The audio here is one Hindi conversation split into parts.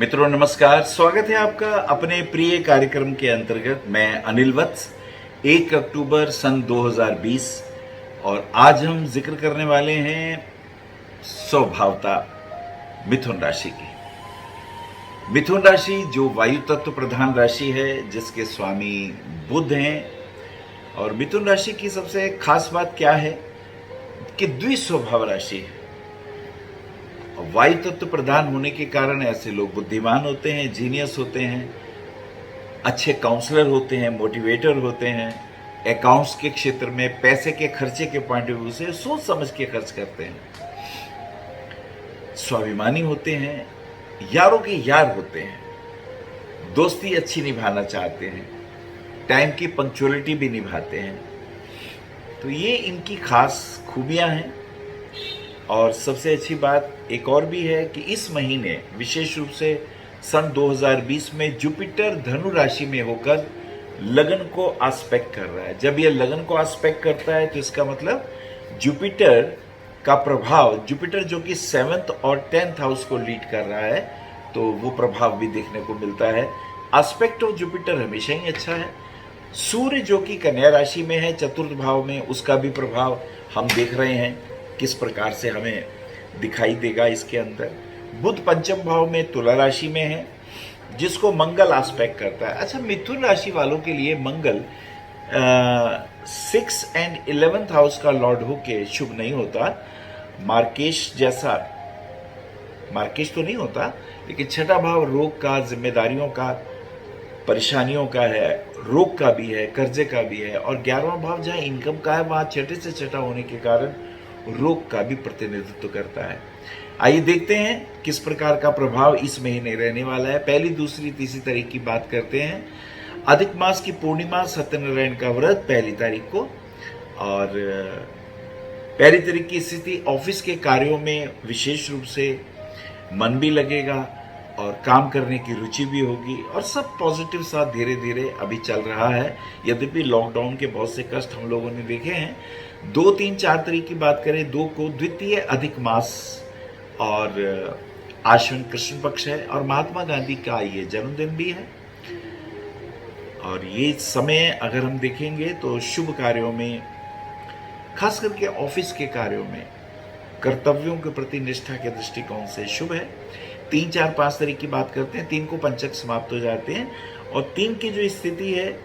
मित्रों नमस्कार, स्वागत है आपका अपने प्रिय कार्यक्रम के अंतर्गत। मैं अनिल वत्स। 1 अक्टूबर सन 2020 और आज हम जिक्र करने वाले हैं स्वभावता मिथुन राशि की। मिथुन राशि जो वायु तत्व प्रधान राशि है, जिसके स्वामी बुध हैं। और मिथुन राशि की सबसे खास बात क्या है कि द्विस्वभाव राशि है। वायु तत्व प्रधान होने के कारण ऐसे लोग बुद्धिमान होते हैं, जीनियस होते हैं, अच्छे काउंसलर होते हैं, मोटिवेटर होते हैं, अकाउंट्स के क्षेत्र में पैसे के खर्चे के पॉइंट ऑफ व्यू से सोच समझ के खर्च करते हैं, स्वाभिमानी होते हैं, यारों के यार होते हैं, दोस्ती अच्छी निभाना चाहते हैं, टाइम की पंक्चुअलिटी भी निभाते हैं। तो ये इनकी खास खूबियां हैं। और सबसे अच्छी बात एक और भी है कि इस महीने विशेष रूप से सन 2020 में जुपिटर धनु राशि में होकर लगन को आस्पेक्ट कर रहा है। जब यह लगन को आस्पेक्ट करता है तो इसका मतलब जुपिटर का प्रभाव, जुपिटर जो कि 7th और 10th हाउस को लीड कर रहा है, तो वो प्रभाव भी देखने को मिलता है। आस्पेक्ट ऑफ जुपिटर हमेशा ही अच्छा है। सूर्य जो कि कन्या राशि में है, चतुर्थ भाव में, उसका भी प्रभाव हम देख रहे हैं किस प्रकार से हमें दिखाई देगा इसके अंदर। बुध पंचम भाव में तुला राशि में है, जिसको मंगल आस्पेक्ट करता है। अच्छा, मिथुन राशि वालों के लिए मंगल 6 एंड 11th हाउस का लॉर्ड होके शुभ नहीं होता। मार्केश जैसा, मार्केश तो नहीं होता, लेकिन छठा भाव रोग का, जिम्मेदारियों का, परेशानियों का है, रोग का भी है, कर्जे का भी है। और 11वां भाव जहां इनकम का है, वहां छठे से छठा होने के कारण रोग का भी प्रतिनिधित्व करता है। आइए देखते हैं किस प्रकार का प्रभाव इस महीने रहने वाला है। पहली, दूसरी, तीसरी तारीख की बात करते हैं। अधिक मास की पूर्णिमा, सत्यनारायण का व्रत 1 तारीख को। और 1 तारीख की स्थिति, ऑफिस के कार्यों में विशेष रूप से मन भी लगेगा और काम करने की रुचि भी होगी और सब पॉजिटिव साथ धीरे धीरे अभी चल रहा है। यद्यपि लॉकडाउन के बहुत से कष्ट हम लोगों ने देखे हैं। 2, 3, 4 तारीख की बात करें, 2 को द्वितीय अधिक मास और आश्विन कृष्ण पक्ष है और महात्मा गांधी का ये जन्मदिन भी है। और ये समय अगर हम देखेंगे तो शुभ कार्यों में, खास करके ऑफिस के कार्यों में, कर्तव्यों के प्रति निष्ठा के दृष्टिकोण से शुभ है। 3, 4, 5 तारीख की बात करते हैं। 3 को पंचक समाप्त हो जाते हैं और 3 की जो स्थिति है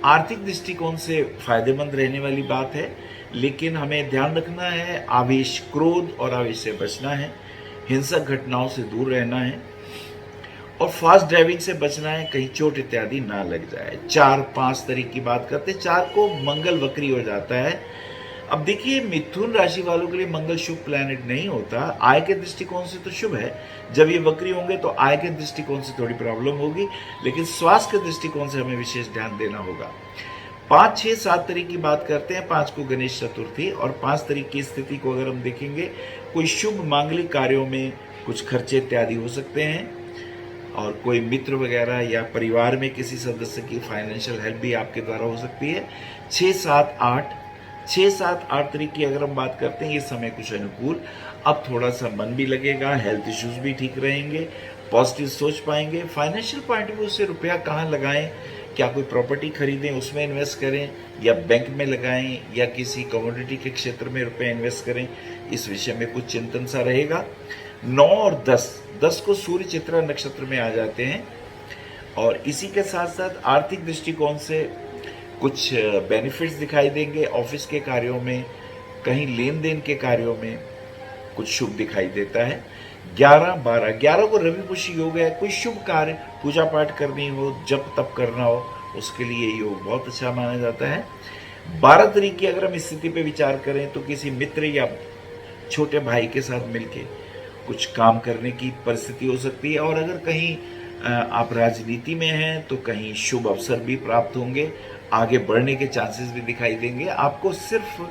आर्थिक दृष्टिकोण से फायदेमंद रहने वाली बात है। लेकिन हमें ध्यान रखना है, आवेश, क्रोध और आवेश से बचना है, हिंसक घटनाओं से दूर रहना है और फास्ट ड्राइविंग से बचना है, कहीं चोट इत्यादि ना लग जाए। 4, 5 तारीख की बात करते हैं। 4 को मंगल वक्री हो जाता है। अब देखिए, मिथुन राशि वालों के लिए मंगल शुभ प्लैनेट नहीं होता। आय के दृष्टिकोण से तो शुभ है, जब ये वक्री होंगे तो आय के दृष्टिकोण से थोड़ी प्रॉब्लम होगी, लेकिन स्वास्थ्य के दृष्टिकोण से हमें विशेष ध्यान देना होगा। 5, 6, 7 तारीख की बात करते हैं। 5 को गणेश चतुर्थी और 5 तारीख की स्थिति को अगर हम देखेंगे, कोई शुभ मांगलिक कार्यों में कुछ खर्चे इत्यादि हो सकते हैं और कोई मित्र वगैरह या परिवार में किसी सदस्य की फाइनेंशियल हेल्प भी आपके द्वारा हो सकती है। 6, 7, 8 तारीख की अगर हम बात करते हैं, ये समय कुछ अनुकूल। अब थोड़ा सा मन भी लगेगा, हेल्थ इश्यूज भी ठीक रहेंगे, पॉजिटिव सोच पाएंगे। फाइनेंशियल पॉइंट ऑफ व्यू से रुपया कहाँ लगाएं, क्या कोई प्रॉपर्टी खरीदें, उसमें इन्वेस्ट करें या बैंक में लगाएं या किसी कमोडिटी के क्षेत्र में रुपया इन्वेस्ट करें, इस विषय में कुछ चिंतन सा रहेगा। 9 और 10 को सूर्य चित्रा नक्षत्र में आ जाते हैं और इसी के साथ साथ आर्थिक दृष्टिकोण से कुछ बेनिफिट्स दिखाई देंगे। ऑफिस के कार्यों में, कहीं लेन देन के कार्यों में कुछ शुभ दिखाई देता है। 11, 12 को रवि पुष्य योग है। कोई शुभ कार्य, पूजा पाठ करनी हो, जप तप करना हो, उसके लिए योग बहुत अच्छा माना जाता है। 12 तारीख की अगर हम स्थिति पे विचार करें तो किसी मित्र या छोटे भाई के साथ मिलके कुछ काम करने की परिस्थिति हो सकती है। और अगर कहीं आप राजनीति में हैं तो कहीं शुभ अवसर भी प्राप्त होंगे, आगे बढ़ने के चांसेस भी दिखाई देंगे। आपको सिर्फ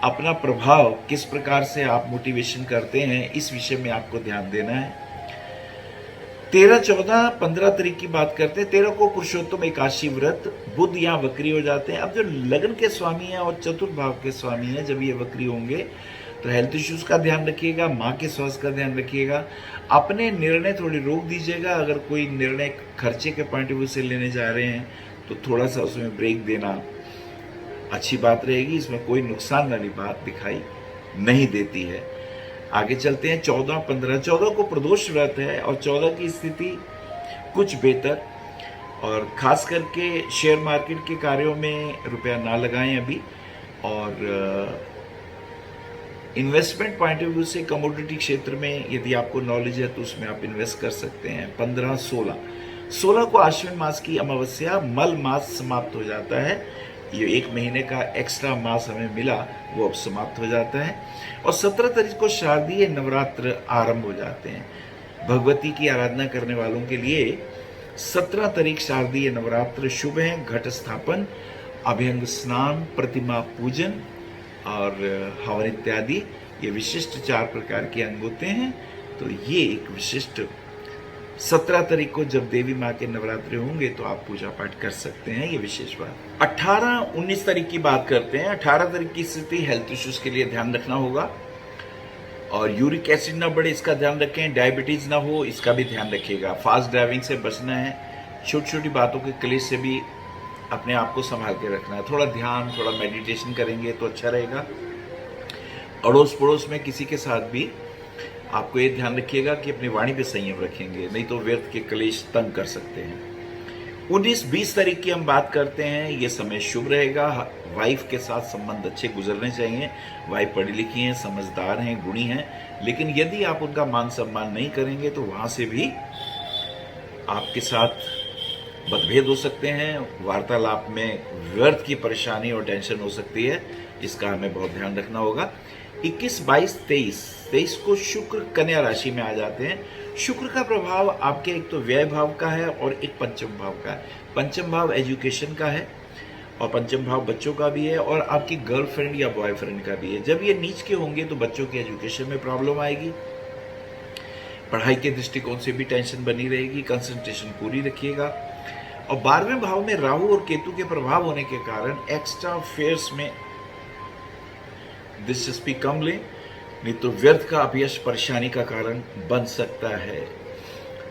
अपना प्रभाव किस प्रकार से आप मोटिवेशन करते हैं, इस विषय में आपको ध्यान देना है। 13, 14, 15 तारीख की बात करते हैं। 13 को पुरुषोत्तम एकादशी व्रत, बुध यहाँ वक्री हो जाते हैं। अब जो लगन के स्वामी हैं और चतुर्थ भाव के स्वामी हैं, जब ये वक्री होंगे तो हेल्थ इश्यूज का ध्यान रखिएगा, माँ के स्वास्थ्य का ध्यान रखिएगा, अपने निर्णय थोड़ी रोक दीजिएगा। अगर कोई निर्णय खर्चे के पॉइंट ऑफ व्यू से लेने जा रहे हैं तो थोड़ा सा उसमें ब्रेक देना अच्छी बात रहेगी, इसमें कोई नुकसान वाली बात दिखाई नहीं देती है। आगे चलते हैं 14, 15। 14 को प्रदोष व्रत है और 14 की स्थिति कुछ बेहतर, और खास करके शेयर मार्केट के कार्यों में रुपया ना लगाएं अभी, और इन्वेस्टमेंट पॉइंट ऑफ व्यू से कमोडिटी क्षेत्र में यदि आपको नॉलेज है तो उसमें आप इन्वेस्ट कर सकते हैं। 15, 16। 16 को आश्विन मास की अमावस्या, मल मास समाप्त हो जाता है। ये 1 महीने का एक्स्ट्रा मास हमें मिला वो अब समाप्त हो जाता है, और 17 तारीख को शारदीय नवरात्र आरंभ हो जाते हैं। भगवती की आराधना करने वालों के लिए 17 तारीख शारदीय नवरात्र शुभ है। घट स्थापन, अभ्यंग स्नान, प्रतिमा पूजन और हवन इत्यादि, ये विशिष्ट 4 प्रकार के अंग होते हैं। तो ये एक विशिष्ट 17 तारीख को जब देवी माँ के नवरात्रि होंगे तो आप पूजा पाठ कर सकते हैं, ये विशेष बात। 18, 19 तारीख की बात करते हैं। 18 तारीख की स्थिति हेल्थ इश्यूज के लिए ध्यान रखना होगा, और यूरिक एसिड ना बढ़े इसका ध्यान रखें, डायबिटीज ना हो इसका भी ध्यान रखिएगा, फास्ट ड्राइविंग से बचना है, छोटी छोटी बातों के क्लेश से भी अपने आप को संभाल के रखना है। थोड़ा ध्यान, थोड़ा मेडिटेशन करेंगे तो अच्छा रहेगा। अड़ोस पड़ोस में किसी के साथ भी आपको ये ध्यान रखिएगा कि अपनी वाणी पे संयम रखेंगे, नहीं तो व्यर्थ के क्लेश तंग कर सकते हैं। 19, 20 तारीख की हम बात करते हैं। ये समय शुभ रहेगा, वाइफ के साथ संबंध अच्छे गुजरने चाहिए। वाइफ पढ़ी लिखी हैं, समझदार हैं, गुणी हैं, लेकिन यदि आप उनका मान सम्मान नहीं करेंगे तो वहां से भी आपके साथ मतभेद हो सकते हैं। वार्तालाप में व्यर्थ की परेशानी और टेंशन हो सकती है, इसका हमें बहुत ध्यान रखना होगा। 21, 22, 23 को शुक्र कन्या राशि में आ जाते हैं। शुक्र का प्रभाव आपके एक तो व्यय भाव का है और एक पंचम भाव का है। पंचम भाव एजुकेशन का है और पंचम भाव बच्चों का भी है, और आपकी गर्लफ्रेंड या बॉयफ्रेंड का भी है। जब ये नीच के होंगे तो बच्चों के एजुकेशन में प्रॉब्लम आएगी, पढ़ाई के दृष्टिकोण से भी टेंशन बनी रहेगी, कंसंट्रेशन पूरी रखिएगा। और 12वें भाव में राहु और केतु के प्रभाव होने के कारण एक्स्ट्रा अफेयर्स में दिलचस्पी कम लें, नहीं तो व्यर्थ का अपयश परेशानी का कारण बन सकता है।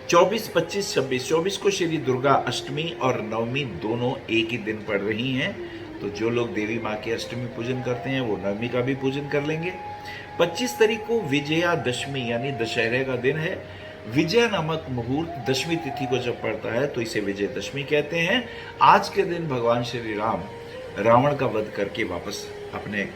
24, 25, 26। 24 को श्री दुर्गा अष्टमी और नवमी दोनों एक ही दिन पड़ रही हैं, तो जो लोग देवी माँ के अष्टमी पूजन करते हैं वो नवमी का भी पूजन कर लेंगे। 25 तारीख को विजयादशमी यानी दशहरे का दिन है। विजय नामक मुहूर्त दशमी तिथि को जब पड़ता है तो इसे विजयदशमी कहते हैं। आज के दिन भगवान श्री राम रावण का वध करके वापस अपने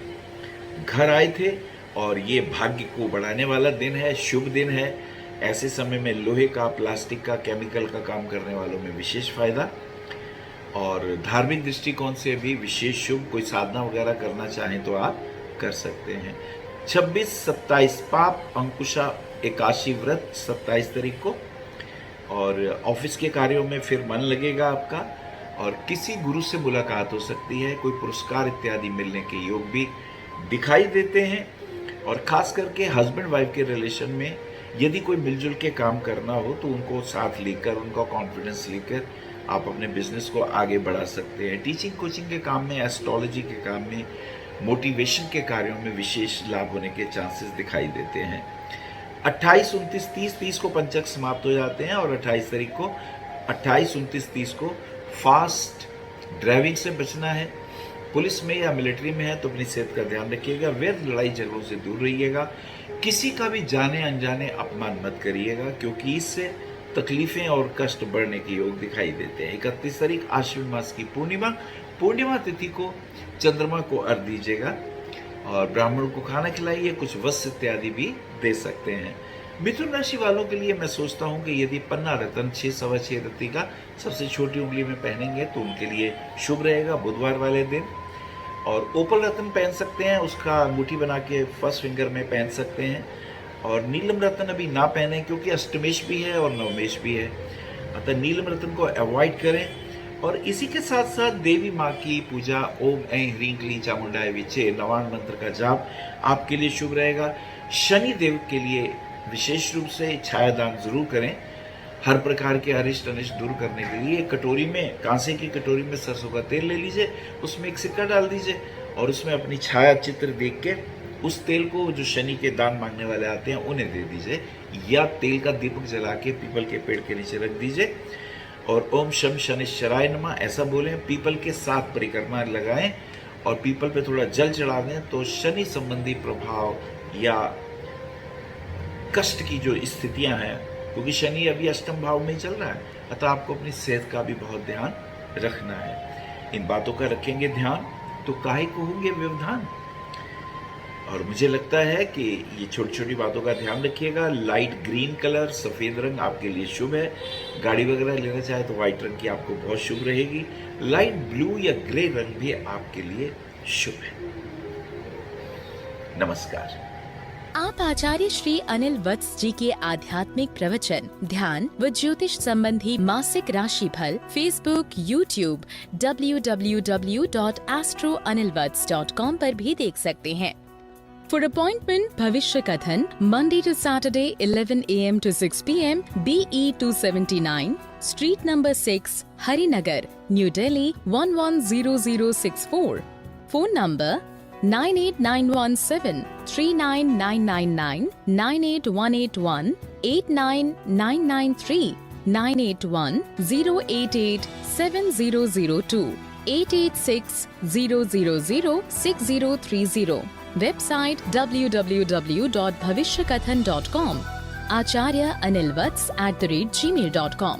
घर आए थे, और ये भाग्य को बढ़ाने वाला दिन है, शुभ दिन है। ऐसे समय में लोहे का, प्लास्टिक का, केमिकल का काम करने वालों में विशेष फायदा, और धार्मिक दृष्टिकोण से भी विशेष शुभ। कोई साधना वगैरह करना चाहें तो आप कर सकते हैं। 26, 27 पाप अंकुशा एकादशी व्रत 27 तारीख को, और ऑफिस के कार्यों में फिर मन लगेगा आपका, और किसी गुरु से मुलाकात हो सकती है, कोई पुरस्कार इत्यादि मिलने के योग भी दिखाई देते हैं। और खास करके हस्बैंड वाइफ के रिलेशन में यदि कोई मिलजुल के काम करना हो तो उनको साथ लेकर, उनका कॉन्फिडेंस लेकर आप अपने बिजनेस को आगे बढ़ा सकते हैं। टीचिंग कोचिंग के काम में, एस्ट्रोलॉजी के काम में, मोटिवेशन के कार्यों में विशेष लाभ होने के चांसेस दिखाई देते हैं। 28, 29, 30। 30 को पंचक समाप्त हो जाते हैं, और 28 तारीख को 28, 29, 30 को फास्ट ड्राइविंग से बचना है। पुलिस में या मिलिट्री में है तो अपनी सेहत का ध्यान रखिएगा। व्यर्थ लड़ाई झगड़ों से दूर रहिएगा। किसी का भी जाने अनजाने अपमान मत करिएगा, क्योंकि इससे तकलीफें और कष्ट बढ़ने के योग दिखाई देते हैं। 31 तारीख आश्विन मास की पूर्णिमा। पूर्णिमा तिथि को चंद्रमा को अर्घ्य दीजिएगा, और ब्राह्मणों को खाना खिलाइए, कुछ वस्त्र इत्यादि भी दे सकते हैं। मिथुन राशि वालों के लिए मैं सोचता हूं कि यदि पन्ना रत्न 6 सवा 6 रत्ती का सबसे छोटी उंगली में पहनेंगे तो उनके लिए शुभ रहेगा बुधवार वाले दिन। और ओपल रत्न पहन सकते हैं, उसका अंगूठी बना के फर्स्ट फिंगर में पहन सकते हैं। और नीलम रत्न अभी ना पहने, क्योंकि अष्टमेश भी है और नवमेश भी है, अतः नीलम रत्न को अवॉइड करें। और इसी के साथ साथ देवी माँ की पूजा, ओम ऐं ह्रीं क्लीं चामुंडाय विचे नवान मंत्र का जाप आपके लिए शुभ रहेगा। शनि देव के लिए विशेष रूप से छायादान जरूर करें। हर प्रकार के अरिष्ट अनिष्ट दूर करने के लिए कटोरी में, कांसे की कटोरी में सरसों का तेल ले लीजिए, उसमें एक सिक्का डाल दीजिए और उसमें अपनी छाया चित्र देख के उस तेल को जो शनि के दान मांगने वाले आते हैं उन्हें दे दीजिए, या तेल का दीपक जला के पीपल के पेड़ के नीचे रख दीजिए और ओम शम शनिश्चराय नमः ऐसा बोलें। पीपल के 7 परिक्रमा लगाएं और पीपल पे थोड़ा जल चढ़ा दें, तो शनि संबंधी प्रभाव या कष्ट की जो स्थितियां हैं, क्योंकि शनि अभी अष्टम भाव में ही चल रहा है, अतः आपको अपनी सेहत का भी बहुत ध्यान रखना है। इन बातों का रखेंगे ध्यान तो काहे को होंगे व्यवधान। और मुझे लगता है कि ये छोटी छोटी बातों का ध्यान रखिएगा। लाइट ग्रीन कलर, सफ़ेद रंग आपके लिए शुभ है। गाड़ी वगैरह लेना चाहे तो व्हाइट रंग की आपको बहुत शुभ रहेगी। लाइट ब्लू या ग्रे रंग भी आपके लिए शुभ है। नमस्कार। आप आचार्य श्री अनिल वत्स जी के आध्यात्मिक प्रवचन, ध्यान व ज्योतिष संबंधी मासिक राशि फल फेसबुक, यूट्यूब, www.astroanilvats.com पर भी देख सकते हैं। For appointment, भविष्य कथन, Monday to Saturday, 11 a.m. to 6 p.m. BE 279, Street number 6, Harinagar, New Delhi 110064. Phone number 98917 39999, 98181 89993, 981 088 7002, 886 000 6030. Website www.bhavishyakathan.com. Acharya Anil Vats @gmail.com.